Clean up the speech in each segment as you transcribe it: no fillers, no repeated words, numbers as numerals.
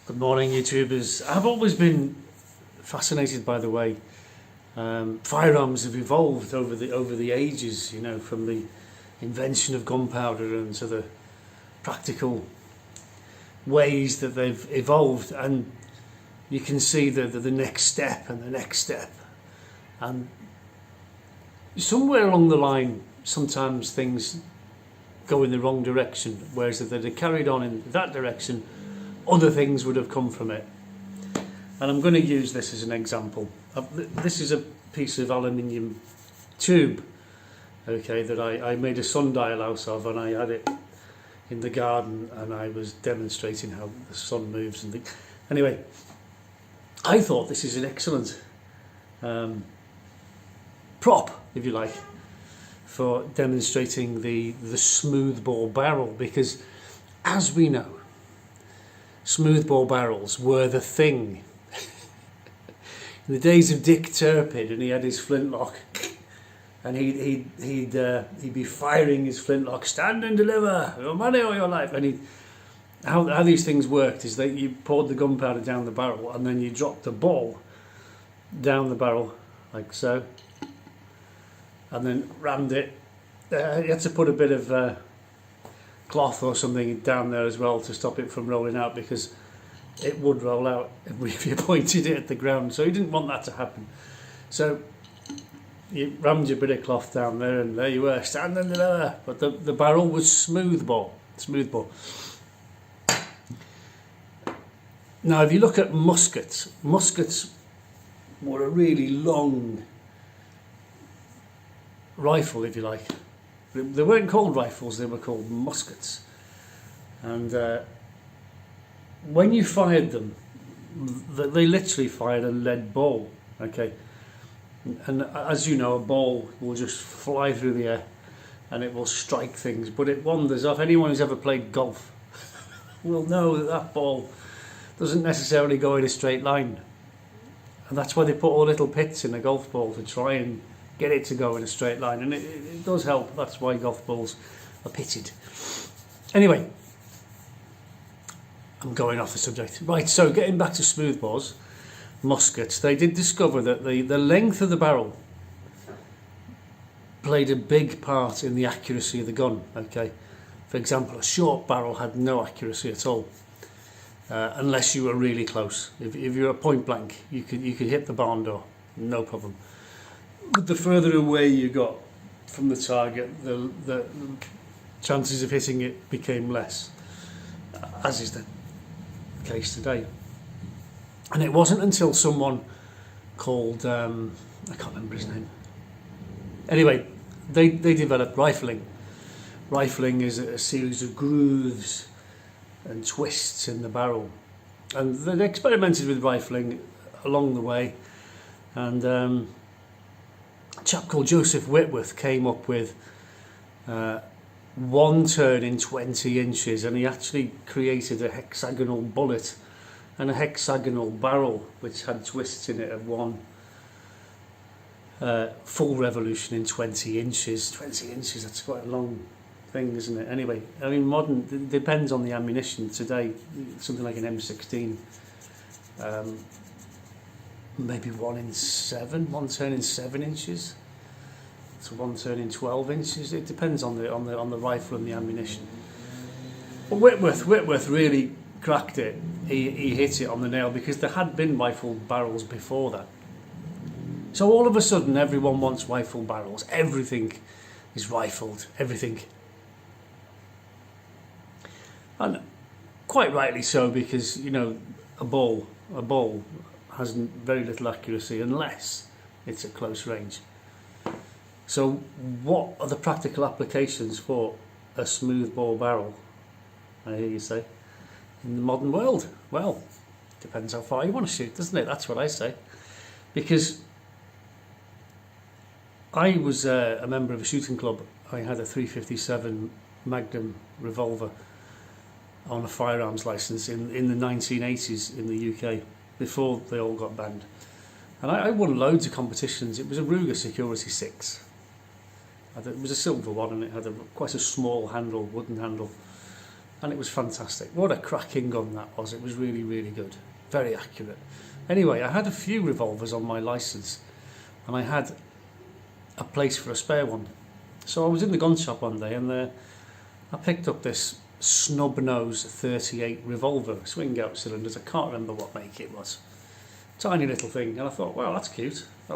Good morning, YouTubers. I've always been fascinated by the way firearms have evolved over the ages. You know, from the invention of gunpowder and to the practical ways that they've evolved, and you can see the next step and the next step, and somewhere along the line, sometimes things go in the wrong direction, whereas if they'd have carried on in that direction, other things would have come from it. And I'm going to use this as an example. This is a piece of aluminium tube, okay, that I made a sundial out of, and I had it in the garden, and I was demonstrating how the sun moves and things. Anyway, I thought this is an excellent prop, if you like, for demonstrating the smoothbore barrel, because as we know, smoothbore barrels were the thing. In the days of Dick Turpin, and he had his flintlock, and he'd be firing his flintlock, stand and deliver, your money or your life. And how these things worked is that you poured the gunpowder down the barrel, and then you dropped the ball down the barrel like so, and then rammed it. You had to put a bit of cloth or something down there as well to stop it from rolling out, because it would roll out if you pointed it at the ground. So you didn't want that to happen. So you rammed your bit of cloth down there, and there you were, stand and deliver. But the barrel was smoothbore. Now, if you look at muskets were a really long rifle, if you like. They weren't called rifles, they were called muskets. And when you fired them, they literally fired a lead ball, okay? And as you know, a ball will just fly through the air and it will strike things, but it wanders off. Anyone who's ever played golf will know that ball doesn't necessarily go in a straight line. And that's why they put all little pits in a golf ball, to try and get it to go in a straight line, and it does help. That's why golf balls are pitted. Anyway, I'm going off the subject. Right, so getting back to smoothbores, muskets, they did discover that the length of the barrel played a big part in the accuracy of the gun, okay? For example, a short barrel had no accuracy at all, unless you were really close. If you were point blank, you could hit the barn door, no problem. But the further away you got from the target, the chances of hitting it became less, as is the case today. And it wasn't until someone called, I can't remember his name. Anyway, they developed rifling. Rifling is a series of grooves and twists in the barrel. And they experimented with rifling along the way, and a chap called Joseph Whitworth came up with one turn in 20 inches, and he actually created a hexagonal bullet and a hexagonal barrel which had twists in it of one full revolution in 20 inches. 20 inches, that's quite a long thing, isn't it? Anyway, I mean, modern, it depends on the ammunition. Today, something like an M16, maybe one turn in 7 inches, to one turn in 12 inches. It depends on the rifle and the ammunition. But Whitworth really cracked it. He hit it on the nail, because there had been rifled barrels before that. So all of a sudden, everyone wants rifled barrels. Everything is rifled. Everything. And quite rightly so, because, you know, a ball has very little accuracy unless it's at close range. So what are the practical applications for a smoothbore barrel, I hear you say, in the modern world? Well, depends how far you want to shoot, doesn't it? That's what I say. Because I was a member of a shooting club. I had a .357 Magnum revolver on a firearms license in the 1980s in the UK, before they all got banned. And I won loads of competitions. It was a Ruger Security 6. It was a silver one, and it had quite a small handle, wooden handle. and it was fantastic. What a cracking gun that was. It was really, really good. Very accurate. Anyway, I had a few revolvers on my licence, and I had a place for a spare one. So I was in the gun shop one day, and I picked up this snub nose 38 revolver, swing out cylinders. I can't remember what make it was. Tiny little thing, and I thought, well, that's cute. I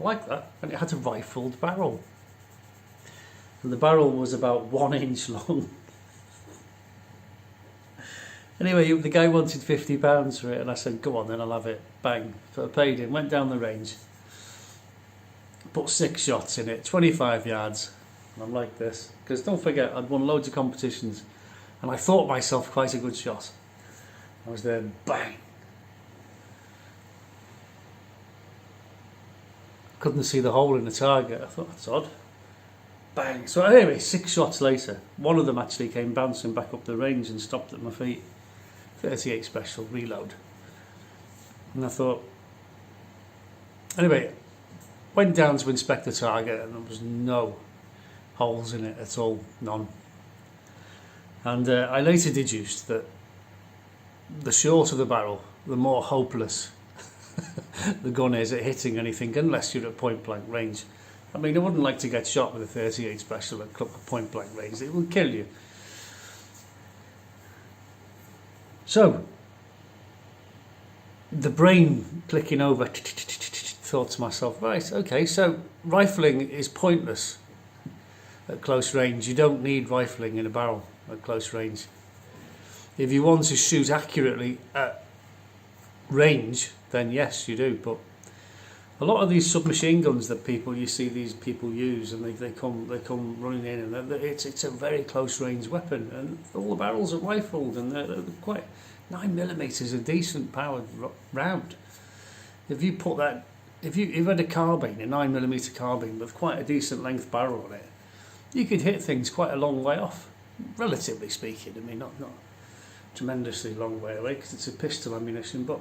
like that. And it had a rifled barrel, and the barrel was about 1 inch long. Anyway, the guy wanted £50 for it, and I said, go on then, I'll have it. Bang. So I paid him, went down the range, put 6 shots in it, 25 yards, and I'm like this, because don't forget, I'd won loads of competitions, and I thought myself quite a good shot. I was there, bang. Couldn't see the hole in the target. I thought, that's odd. Bang. So anyway, 6 shots later, one of them actually came bouncing back up the range and stopped at my feet. 38 special, reload. And I thought, anyway, went down to inspect the target, and there was no holes in it at all, none. And I later deduced that the shorter the barrel, the more hopeless the gun is at hitting anything, unless you're at point blank range. I mean, I wouldn't like to get shot with a 38 special at point blank range. It would kill you. So, the brain clicking over, thought to myself, right, okay, so rifling is pointless at close range. You don't need rifling in a barrel at close range. If you want to shoot accurately at range, then yes, you do. But a lot of these submachine guns that you see these people use, and they come running in, and it's a very close range weapon, and all the barrels are rifled, and they're quite 9mm is a decent powered round. If you put that, if you had a carbine, a 9mm carbine with quite a decent length barrel on it, you could hit things quite a long way off, relatively speaking. I mean, not tremendously long way away, because it's a pistol ammunition. But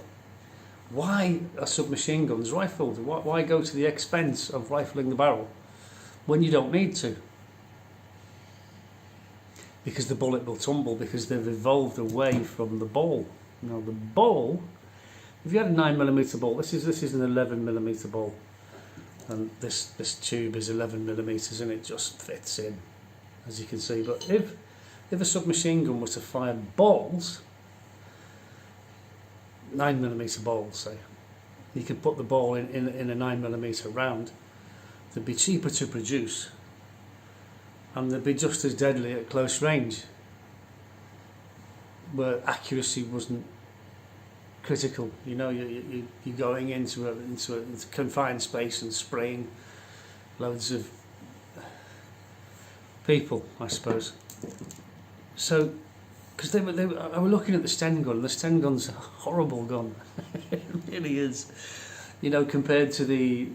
why are submachine guns rifled? Why go to the expense of rifling the barrel when you don't need to? Because the bullet will tumble, because they've evolved away from the ball. Now the ball, if you had a 9mm ball, this is an 11mm ball, and this tube is 11mm, and it just fits in, as you can see. But if a submachine gun was to fire balls, 9mm balls, say, you could put the ball in a 9mm round. They'd be cheaper to produce, and they'd be just as deadly at close range, where accuracy wasn't critical. You know, you're going into a confined space and spraying loads of people, I suppose. So, because I were looking at the Sten gun. The Sten gun's a horrible gun. It really is. You know, compared to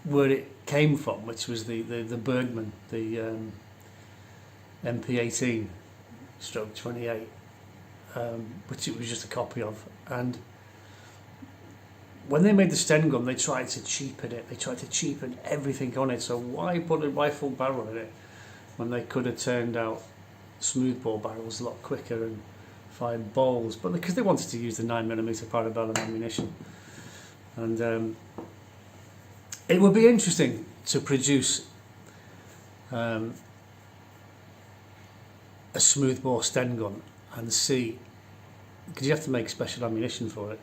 where it came from, which was the Bergman, the MP18 stroke 28, which it was just a copy of. And when they made the Sten gun, they tried to cheapen it. They tried to cheapen everything on it. So why put a rifle barrel in it when they could have turned out smoothbore barrels a lot quicker and fired balls? But because they wanted to use the 9mm parabellum ammunition. And it would be interesting to produce a smoothbore Sten gun and see, because you have to make special ammunition for it,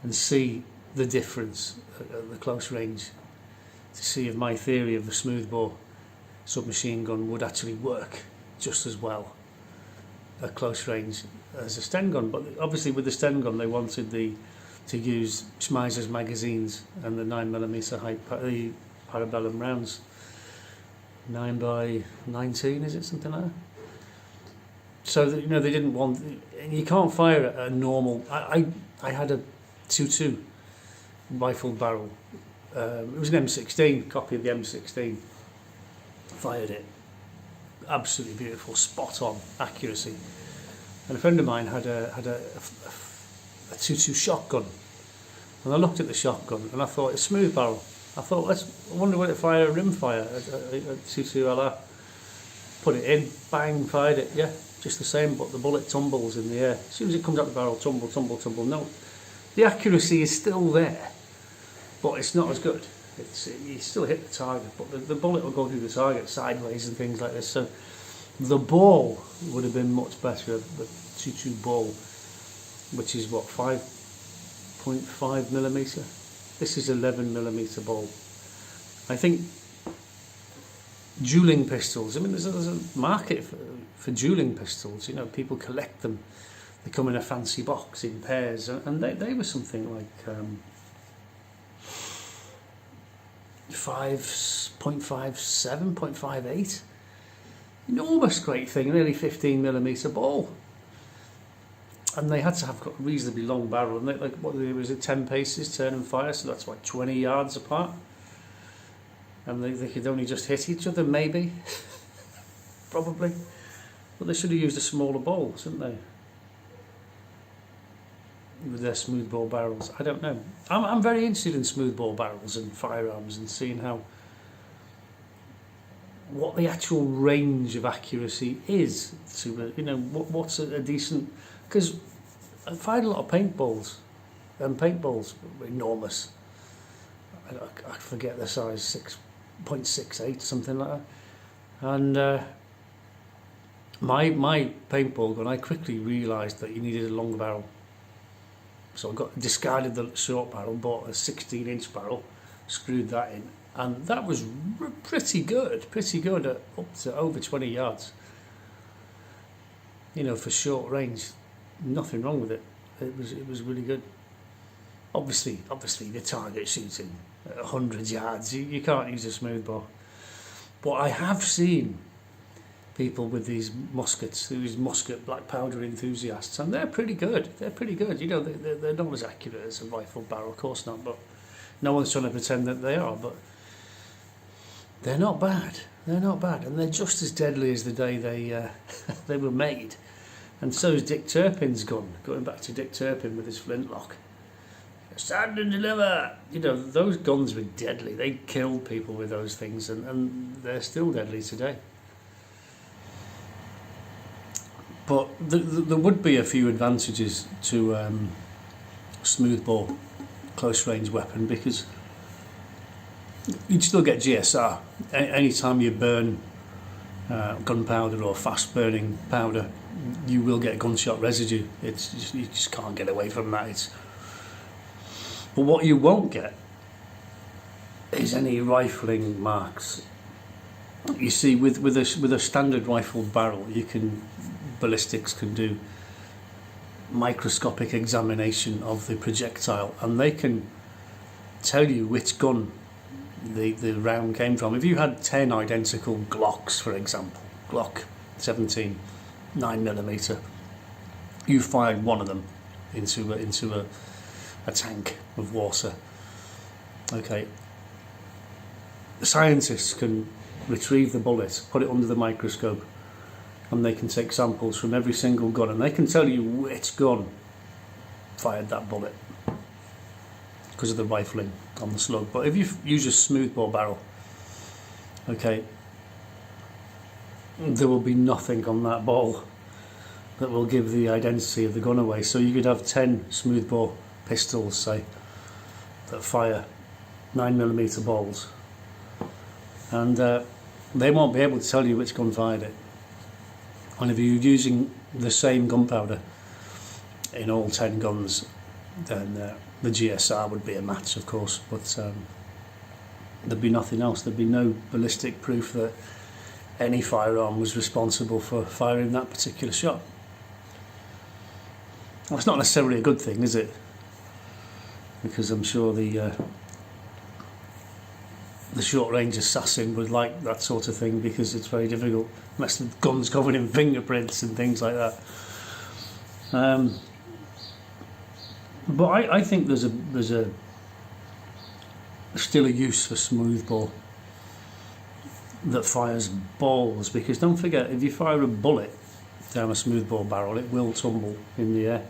and see the difference at the close range, to see if my theory of the smoothbore submachine gun would actually work just as well at close range as a Sten gun. But obviously with the Sten gun they wanted to use Schmeisser's magazines and the 9mm parabellum rounds, 9x19, is it, something like that? So that, you know, they didn't want, you can't fire a normal. I had a 2.2 rifled barrel. It was an M16, copy of the M16. Fired it, absolutely beautiful, spot on accuracy. And a friend of mine had a 2.2 shotgun, and I looked at the shotgun and I thought, it's smooth barrel. I thought, I wonder will it fire a rimfire, a 2.2 LR. put it in, bang, fired it, yeah, just the same, but the bullet tumbles in the air. As soon as it comes out the barrel, tumble, tumble, tumble. No, the accuracy is still there, but it's not as good. You still hit the target, but the bullet will go through the target sideways and things like this. So the ball would have been much better, the .22 ball, which is what, 5.5 millimeter. This is 11 millimeter ball. I think dueling pistols, I mean, there's a market for dueling pistols. You know, people collect them. They come in a fancy box in pairs, and they were something like 5.57, 0.58. Enormous great thing, nearly 15 millimeter ball. And they had to have got a reasonably long barrel, and like, what was it, 10 paces, turn and fire, so that's like 20 yards apart. And they could only just hit each other, maybe, probably. But they should have used a smaller ball, shouldn't they? With their smoothbore barrels. I don't know. I'm very interested in smoothbore barrels and firearms and seeing what the actual range of accuracy is. To you know, what's a decent. Because I fired a lot of paintballs, and paintballs were enormous. I forget the size, 6.68, something like that. And my paintball gun, I quickly realised that you needed a longer barrel. So I discarded the short barrel, bought a 16-inch barrel, screwed that in, and that was pretty good at up to over 20 yards. You know, for short range, nothing wrong with it. It was really good. Obviously the target shooting at 100 yards, you can't use a smoothbore. But I have seen people with these muskets, these musket black powder enthusiasts, and they're pretty good. You know, they're not as accurate as a rifle barrel, of course not, but no one's trying to pretend that they are, but they're not bad. And they're just as deadly as the day they were made. And so is Dick Turpin's gun, going back to Dick Turpin with his flintlock. Stand and deliver! You know, those guns were deadly. They killed people with those things, and they're still deadly today. But there would be a few advantages to smoothbore close range weapon, because you'd still get GSR. Anytime you burn gunpowder or fast burning powder, you will get gunshot residue. You just can't get away from that. But what you won't get is any rifling marks. You see, with a standard rifled barrel, ballistics can do microscopic examination of the projectile, and they can tell you which gun the round came from. If you had 10 identical Glocks, for example, Glock 17, 9mm, you fired one of them into a tank of water. Okay, the scientists can retrieve the bullet, put it under the microscope, and they can take samples from every single gun, and they can tell you which gun fired that bullet because of the rifling on the slug. But if you use a smoothbore barrel, okay, there will be nothing on that ball that will give the identity of the gun away. So you could have 10 smoothbore pistols, say, that fire 9mm balls, and they won't be able to tell you which gun fired it. And if you're using the same gunpowder in all 10 guns, then the GSR would be a match, of course, but there'd be nothing else. There'd be no ballistic proof that any firearm was responsible for firing that particular shot. Well, it's not necessarily a good thing, is it? Because I'm sure the short-range assassin would like that sort of thing, because it's very difficult, unless the gun's covered in fingerprints and things like that. But I think there's still a use for smoothbore that fires balls, because don't forget, if you fire a bullet down a smoothbore barrel, it will tumble in the air,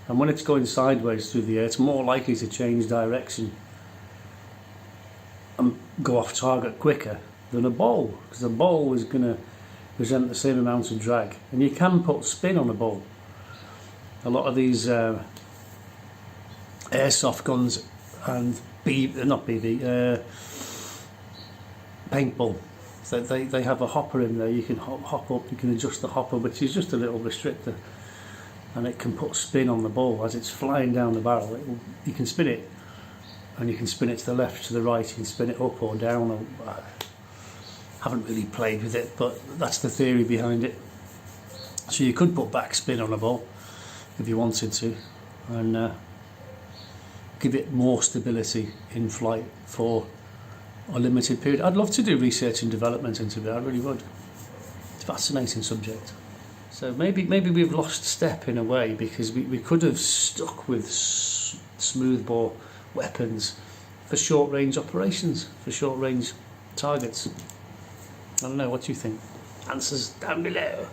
and when it's going sideways through the air, it's more likely to change direction and go off target quicker than a ball, because a ball is going to present the same amount of drag. And you can put spin on a ball. A lot of these airsoft guns and paintball, they have a hopper in there. You can hop up, you can adjust the hopper, which is just a little restrictor, and it can put spin on the ball as it's flying down the barrel. You can spin it, and you can spin it to the left, to the right, you can spin it up or down. Haven't really played with it, but that's the theory behind it. So you could put backspin on a ball if you wanted to, and give it more stability in flight for a limited period. I'd love to do research and development into it, I really would. It's a fascinating subject. So maybe we've lost step in a way, because we could have stuck with smoothbore weapons for short range operations, for short range targets. I don't know, what do you think? Answers down below.